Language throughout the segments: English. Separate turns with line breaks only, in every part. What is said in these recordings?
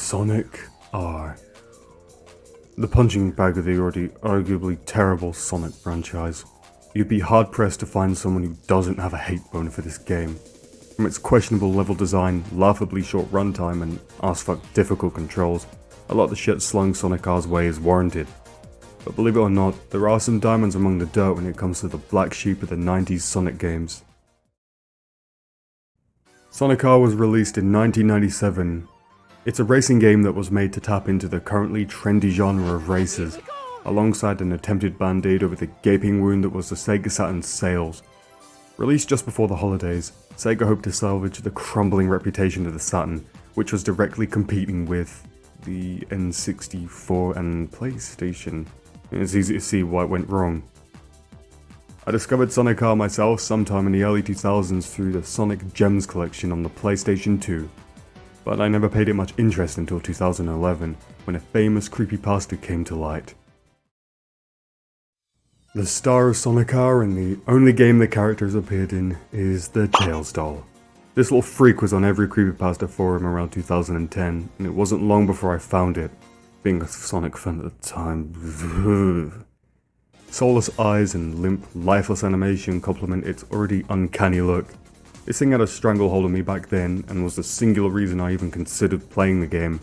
Sonic R. The punching bag of the already arguably terrible Sonic franchise. You'd be hard pressed to find someone who doesn't have a hate bone for this game. From its questionable level design, laughably short runtime, and ass-fuck difficult controls, a lot of the shit slung Sonic R's way is warranted. But believe it or not, there are some diamonds among the dirt when it comes to the black sheep of the 90s Sonic games. Sonic R was released in 1997. It's a racing game that was made to tap into the currently trendy genre of races, alongside an attempted band-aid over the gaping wound that was the Sega Saturn's sales. Released just before the holidays, Sega hoped to salvage the crumbling reputation of the Saturn, which was directly competing with the N64 and PlayStation. It's easy to see why it went wrong. I discovered Sonic R myself sometime in the early 2000s through the Sonic Gems collection on the PlayStation 2. But I never paid it much interest until 2011, when a famous creepypasta came to light. The star of Sonic R and the only game the characters appeared in is the Tails doll. This little freak was on every creepypasta forum around 2010, and it wasn't long before I found it, being a Sonic fan at the time. Soulless eyes and limp, lifeless animation complement its already uncanny look. This thing had a stranglehold on me back then, and was the singular reason I even considered playing the game.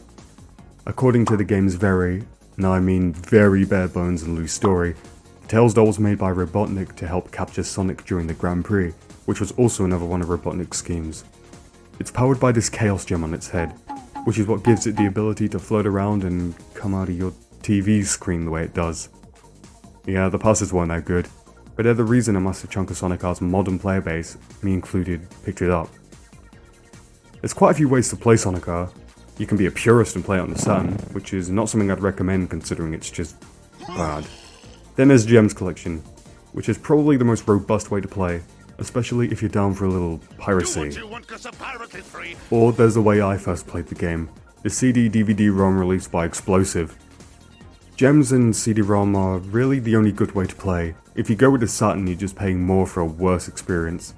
According to the game's very, and I mean very bare bones and loose story, the Tails doll was made by Robotnik to help capture Sonic during the Grand Prix, which was also another one of Robotnik's schemes. It's powered by this Chaos Gem on its head, which is what gives it the ability to float around and come out of your TV screen the way it does. Yeah, the passes weren't that good, but they're the reason a massive chunk of Sonic R's modern player base, me included, picked it up. There's quite a few ways to play Sonic R. You can be a purist and play it on the Saturn, which is not something I'd recommend considering it's just bad. Then there's Gems Collection, which is probably the most robust way to play, especially if you're down for a little piracy. Or there's the way I first played the game, the CD-DVD-ROM released by Explosive. Gems and CD-ROM are really the only good way to play. If you go with the Saturn, you're just paying more for a worse experience.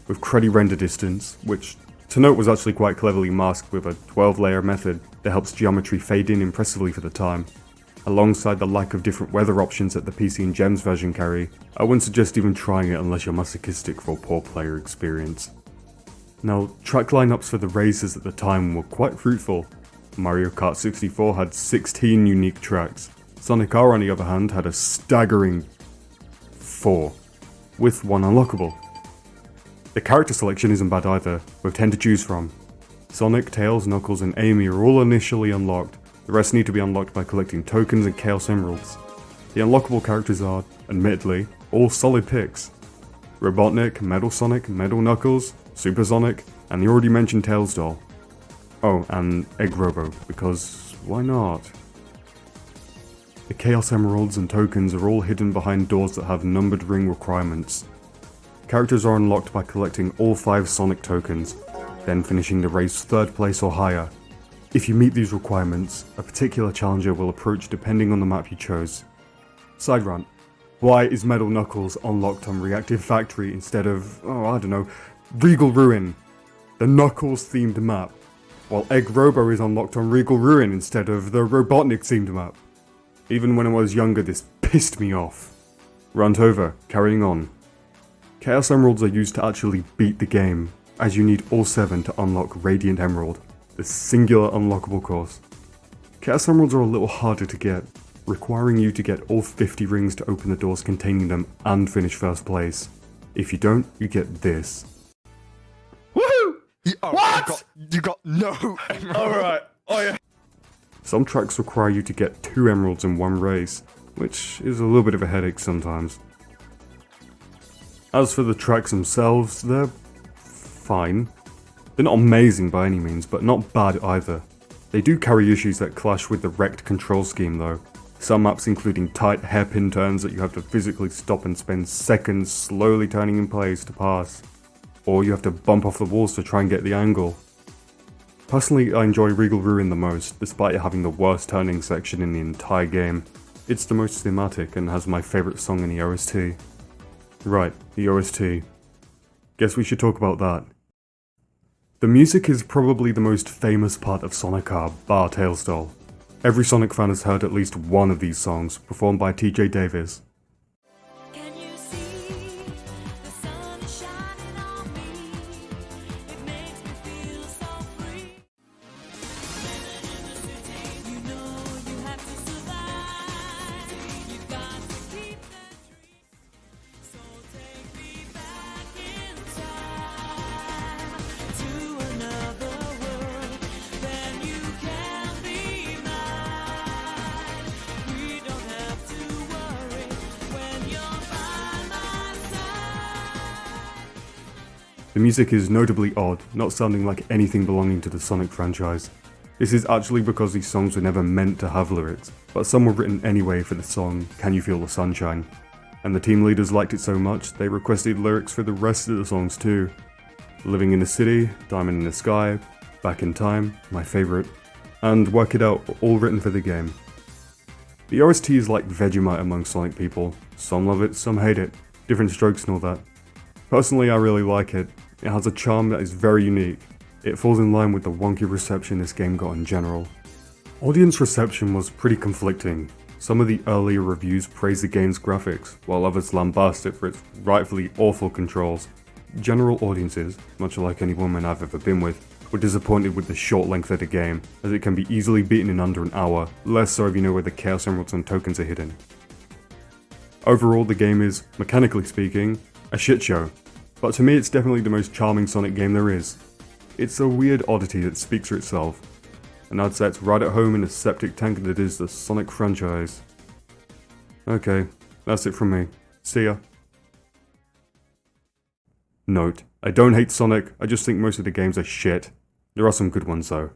With cruddy render distance, which to note was actually quite cleverly masked with a 12-layer method that helps geometry fade in impressively for the time. Alongside the lack of different weather options that the PC and Gems version carry, I wouldn't suggest even trying it unless you're masochistic for a poor player experience. Now, track lineups for the races at the time were quite fruitful. Mario Kart 64 had 16 unique tracks. Sonic R on the other hand had a staggering 4, with 1 unlockable. The character selection isn't bad either, with 10 to choose from. Sonic, Tails, Knuckles and Amy are all initially unlocked. The rest need to be unlocked by collecting tokens and Chaos Emeralds. The unlockable characters are, admittedly, all solid picks. Robotnik, Metal Sonic, Metal Knuckles, Super Sonic, and the already mentioned Tails doll. Oh, and Egg Robo, because why not? The Chaos Emeralds and tokens are all hidden behind doors that have numbered ring requirements. Characters are unlocked by collecting all 5 Sonic tokens, then finishing the race 3rd place or higher. If you meet these requirements, a particular challenger will approach depending on the map you chose. Side rant. Why is Metal Knuckles unlocked on Reactive Factory instead of, Regal Ruin, the Knuckles themed map, while Egg Robo is unlocked on Regal Ruin instead of the Robotnik themed map? Even when I was younger, this pissed me off. Rant over, carrying on. Chaos Emeralds are used to actually beat the game, as you need all 7 to unlock Radiant Emerald, the singular unlockable course. Chaos Emeralds are a little harder to get, requiring you to get all 50 rings to open the doors containing them and finish 1st place. If you don't, you get this.
Woohoo!
What?
You got no emerald.
Alright, oh yeah.
Some tracks require you to get 2 emeralds in one race, which is a little bit of a headache sometimes. As for the tracks themselves, they're fine. They're not amazing by any means, but not bad either. They do carry issues that clash with the wrecked control scheme though. Some maps including tight hairpin turns that you have to physically stop and spend seconds slowly turning in place to pass. Or you have to bump off the walls to try and get the angle. Personally, I enjoy Regal Ruin the most, despite it having the worst turning section in the entire game. It's the most thematic and has my favourite song in the OST. Right, the OST. Guess we should talk about that. The music is probably the most famous part of Sonic Macabre, bar Tails Doll. Every Sonic fan has heard at least one of these songs, performed by TJ Davis.
Can you see the sun is shining on me? It makes me feel so free. Living in the city, you know you have to survive. You've got to keep the dream. So take me back in time to another world. Then you can be mine. We don't have to worry when you're by my side.
The music is notably odd, not sounding like anything belonging to the Sonic franchise. This is actually because these songs were never meant to have lyrics, but some were written anyway for the song Can You Feel the Sunshine? And the team leaders liked it so much, they requested lyrics for the rest of the songs too. Living in the City, Diamond in the Sky, Back in Time, my favourite, and Work It Out, all written for the game. The OST is like Vegemite among Sonic people. Some love it, some hate it, different strokes and all that. Personally, I really like it. It has a charm that is very unique. It falls in line with the wonky reception this game got in general. Audience reception was pretty conflicting. Some of the earlier reviews praised the game's graphics, while others lambast it for its rightfully awful controls. General audiences, much like any woman I've ever been with, were disappointed with the short length of the game, as it can be easily beaten in under an hour, less so if you know where the Chaos Emeralds and tokens are hidden. Overall, the game is, mechanically speaking, a shit show, but to me it's definitely the most charming Sonic game there is. It's a weird oddity that speaks for itself, and I'd say it's right at home in the septic tank that is the Sonic franchise. Okay, that's it from me. See ya. Note, I don't hate Sonic, I just think most of the games are shit. There are some good ones though.